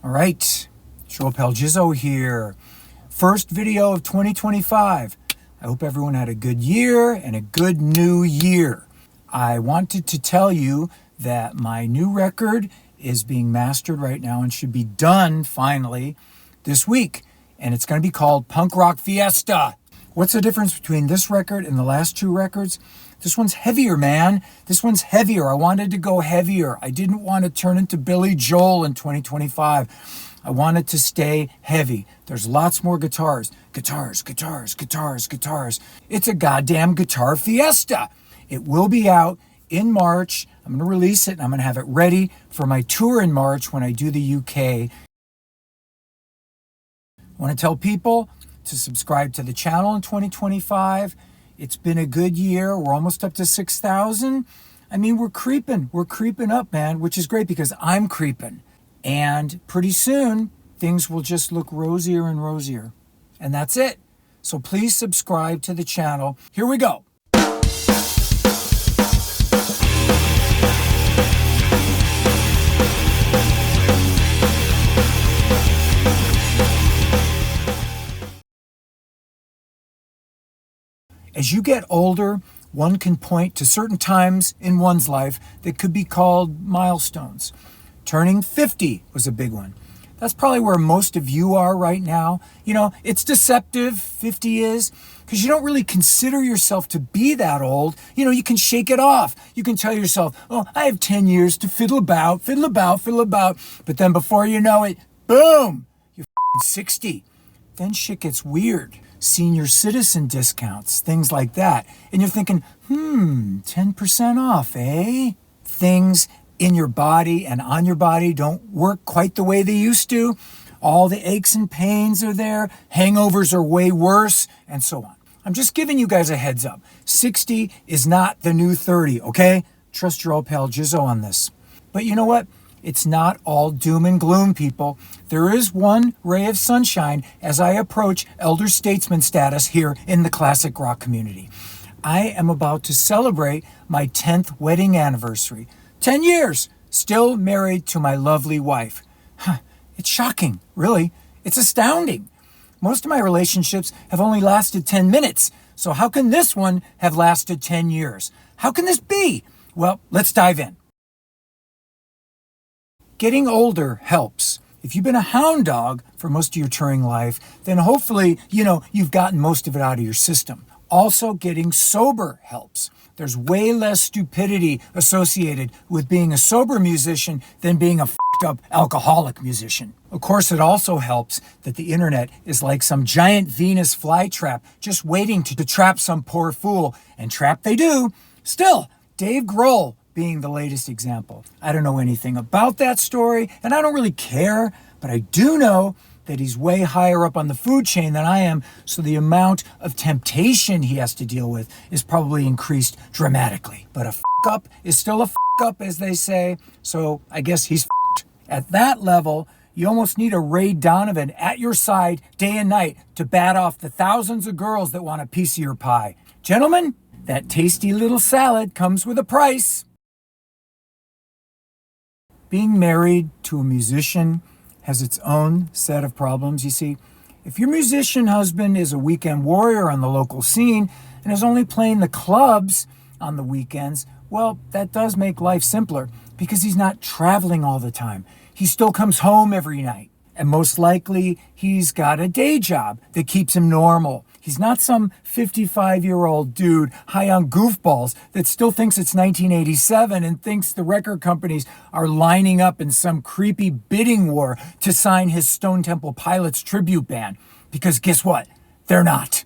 All right, Joel Pelgizzo here. First video of 2025. I hope everyone had a good year and a good new year. I wanted to tell you that my new record is being mastered right now and should be done finally this week. And it's going to be called Punk Rock Fiesta. What's the difference between this record and the last two records? This one's heavier, man. This one's heavier. I wanted to go heavier. I didn't want to turn into Billy Joel in 2025. I wanted to stay heavy. There's lots more guitars. Guitars. It's a goddamn guitar fiesta. It will be out in March. I'm going to release it and I'm going to have it ready for my tour in March when I do the UK. I want to tell people to subscribe to the channel in 2025. It's been a good year. We're almost up to 6,000. I mean, we're creeping up, man, which is great because I'm creeping. And pretty soon, things will just look rosier and rosier. And that's it. So please subscribe to the channel. Here we go. As you get older, one can point to certain times in one's life that could be called milestones. Turning 50 was a big one. That's probably where most of you are right now. You know, it's deceptive, 50 is, because you don't really consider yourself to be that old. You know, you can shake it off. You can tell yourself, oh, I have 10 years to fiddle about. But then before you know it, boom, you're 60. Then shit gets weird. Senior citizen discounts, things like that. And you're thinking, 10% off, eh? Things in your body and on your body don't work quite the way they used to. All the aches and pains are there. Hangovers are way worse, and so on. I'm just giving you guys a heads up. 60 is not the new 30, okay? Trust your old pal Jizzo on this. But you know what? It's not all doom and gloom, people. There is one ray of sunshine as I approach elder statesman status here in the classic rock community. I am about to celebrate my 10th wedding anniversary. 10 years, still married to my lovely wife. It's shocking, really. It's astounding. Most of my relationships have only lasted 10 minutes. So how can this one have lasted 10 years? How can this be? Well, let's dive in. Getting older helps. If you've been a hound dog for most of your touring life, then hopefully, you've gotten most of it out of your system. Also, getting sober helps. There's way less stupidity associated with being a sober musician than being a f***ed up alcoholic musician. Of course, it also helps that the internet is like some giant Venus flytrap just waiting to trap some poor fool. And trap they do. Still, Dave Grohl being the latest example. I don't know anything about that story, and I don't really care, but I do know that he's way higher up on the food chain than I am, so the amount of temptation he has to deal with is probably increased dramatically. But a f*** up is still a f*** up, as they say, so I guess he's f***ed. At that level, you almost need a Ray Donovan at your side day and night to bat off the thousands of girls that want a piece of your pie. Gentlemen, that tasty little salad comes with a price. Being married to a musician has its own set of problems. You see, if your musician husband is a weekend warrior on the local scene and is only playing the clubs on the weekends, well, that does make life simpler because he's not traveling all the time. He still comes home every night. And most likely, he's got a day job that keeps him normal. He's not some 55-year-old dude high on goofballs that still thinks it's 1987 and thinks the record companies are lining up in some creepy bidding war to sign his Stone Temple Pilots tribute band. Because guess what? They're not.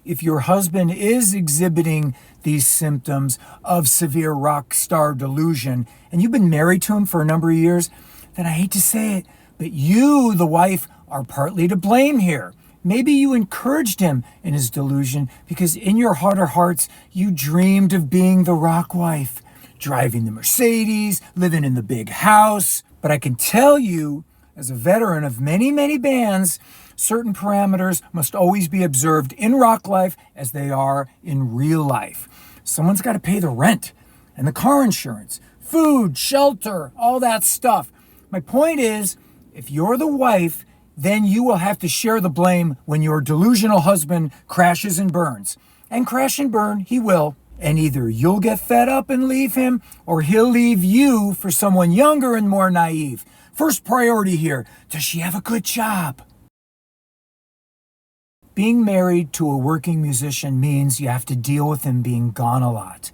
If your husband is exhibiting these symptoms of severe rock star delusion and you've been married to him for a number of years, then I hate to say it, but you, the wife, are partly to blame here. Maybe you encouraged him in his delusion because in your heart of hearts, you dreamed of being the rock wife, driving the Mercedes, living in the big house. But I can tell you, as a veteran of many, many bands, certain parameters must always be observed in rock life as they are in real life. Someone's got to pay the rent and the car insurance, food, shelter, all that stuff. My point is, if you're the wife, then you will have to share the blame when your delusional husband crashes and burns. And crash and burn, he will. And either you'll get fed up and leave him, or he'll leave you for someone younger and more naive. First priority here, does she have a good job? Being married to a working musician means you have to deal with him being gone a lot.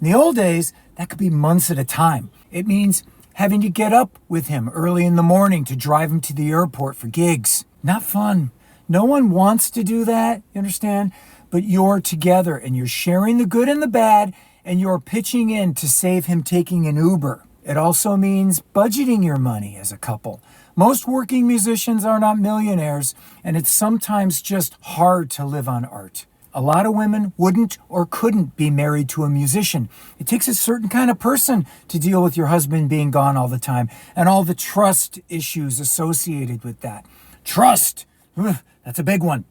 In the old days, that could be months at a time. It means having to get up with him early in the morning to drive him to the airport for gigs. Not fun. No one wants to do that, you understand? But you're together and you're sharing the good and the bad, and you're pitching in to save him taking an Uber. It also means budgeting your money as a couple. Most working musicians are not millionaires, and it's sometimes just hard to live on art. A lot of women wouldn't or couldn't be married to a musician. It takes a certain kind of person to deal with your husband being gone all the time and all the trust issues associated with that. Trust! That's a big one.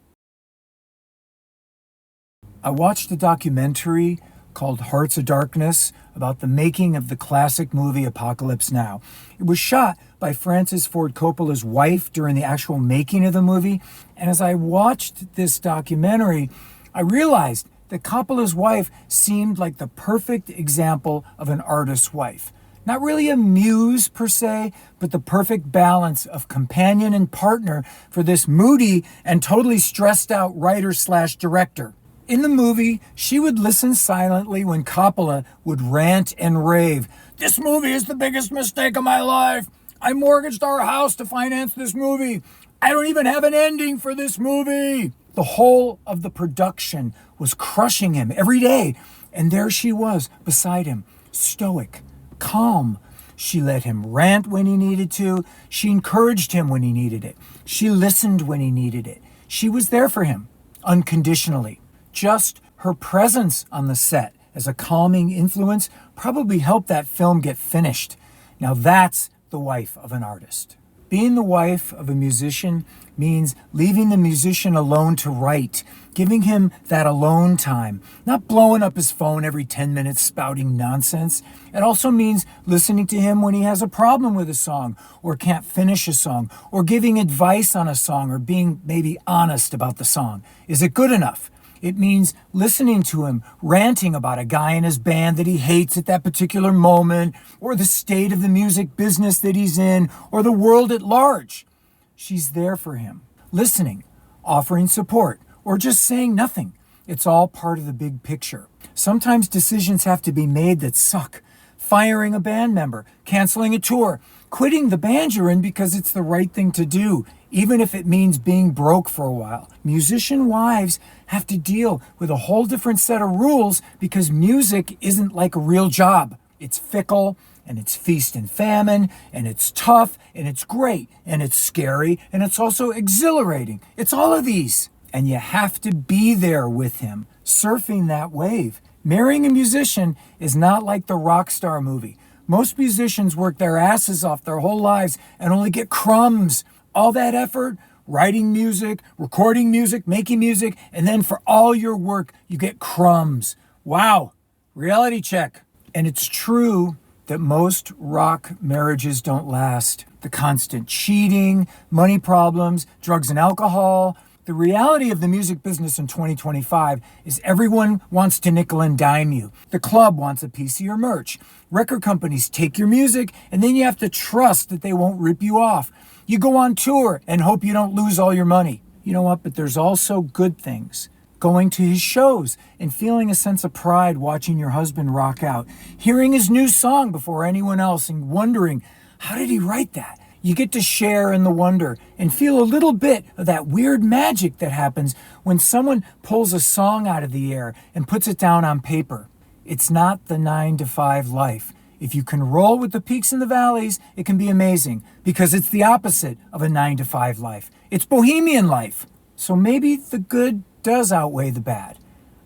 I watched a documentary called Hearts of Darkness about the making of the classic movie Apocalypse Now. It was shot by Francis Ford Coppola's wife during the actual making of the movie. And as I watched this documentary, I realized that Coppola's wife seemed like the perfect example of an artist's wife. Not really a muse per se, but the perfect balance of companion and partner for this moody and totally stressed out writer/director. In the movie, she would listen silently when Coppola would rant and rave. This movie is the biggest mistake of my life. I mortgaged our house to finance this movie. I don't even have an ending for this movie. The whole of the production was crushing him every day. And there she was beside him, stoic, calm. She let him rant when he needed to. She encouraged him when he needed it. She listened when he needed it. She was there for him, unconditionally. Just her presence on the set as a calming influence probably helped that film get finished. Now that's the wife of an artist. Being the wife of a musician means leaving the musician alone to write, giving him that alone time, not blowing up his phone every 10 minutes spouting nonsense. It also means listening to him when he has a problem with a song or can't finish a song, or giving advice on a song, or being maybe honest about the song. Is it good enough? It means listening to him ranting about a guy in his band that he hates at that particular moment, or the state of the music business that he's in, or the world at large. She's there for him, listening, offering support, or just saying nothing. It's all part of the big picture. Sometimes decisions have to be made that suck. Firing a band member, canceling a tour, quitting the band you're in because it's the right thing to do, even if it means being broke for a while. Musician wives have to deal with a whole different set of rules because music isn't like a real job. It's fickle, and it's feast and famine, and it's tough, and it's great, and it's scary, and it's also exhilarating. It's all of these. And you have to be there with him, surfing that wave. Marrying a musician is not like the rock star movie. Most musicians work their asses off their whole lives and only get crumbs. All that effort, writing music, recording music, making music, and then for all your work, you get crumbs. Wow, reality check. And it's true that most rock marriages don't last. The constant cheating, money problems, drugs and alcohol. The reality of the music business in 2025 is everyone wants to nickel and dime you. The club wants a piece of your merch. Record companies take your music, and then you have to trust that they won't rip you off. You go on tour and hope you don't lose all your money. You know what? But there's also good things. Going to his shows and feeling a sense of pride watching your husband rock out. Hearing his new song before anyone else and wondering, how did he write that? You get to share in the wonder and feel a little bit of that weird magic that happens when someone pulls a song out of the air and puts it down on paper. It's not the 9-to-5 life. If you can roll with the peaks and the valleys, it can be amazing because it's the opposite of a 9-to-5 life. It's bohemian life. So maybe the good does outweigh the bad.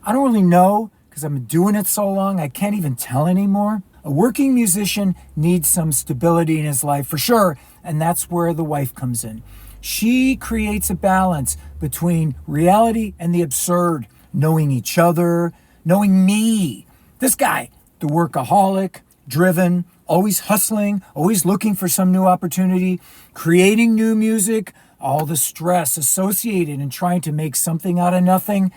I don't really know because I've been doing it so long I can't even tell anymore. A working musician needs some stability in his life for sure, and that's where the wife comes in. She creates a balance between reality and the absurd, knowing each other, knowing me. This guy, the workaholic, driven, always hustling, always looking for some new opportunity, creating new music, all the stress associated in trying to make something out of nothing.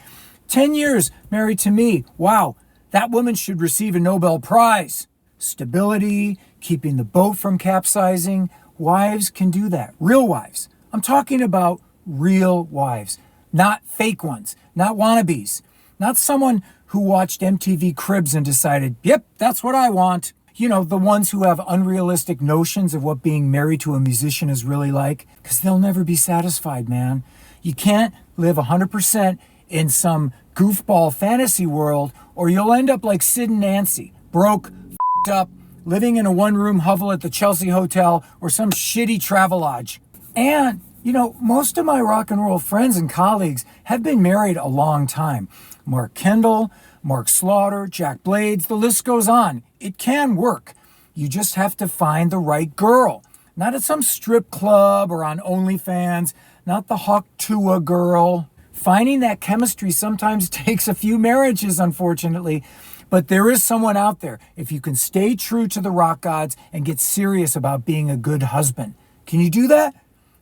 10 years married to me. Wow, that woman should receive a Nobel Prize. Stability, keeping the boat from capsizing. Wives can do that. Real wives. I'm talking about real wives, not fake ones, not wannabes, not someone who watched MTV Cribs and decided, yep, that's what I want. You know, the ones who have unrealistic notions of what being married to a musician is really like, because they'll never be satisfied, man. You can't live 100% in some goofball fantasy world, or you'll end up like Sid and Nancy, broke, f***ed up, living in a one-room hovel at the Chelsea Hotel or some shitty Travelodge. And, you know, most of my rock and roll friends and colleagues have been married a long time. Mark Kendall, Mark Slaughter, Jack Blades, the list goes on. It can work. You just have to find the right girl. Not at some strip club or on OnlyFans, not the Hawk Tuah girl. Finding that chemistry sometimes takes a few marriages, unfortunately. But there is someone out there if you can stay true to the rock gods and get serious about being a good husband. Can you do that?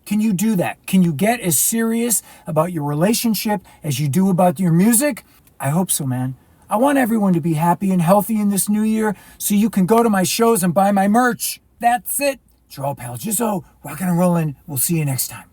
Can you do that? Can you get as serious about your relationship as you do about your music? I hope so, man. I want everyone to be happy and healthy in this new year so you can go to my shows and buy my merch. That's it. Joel Palgizzo, rockin' and rollin'. We'll see you next time.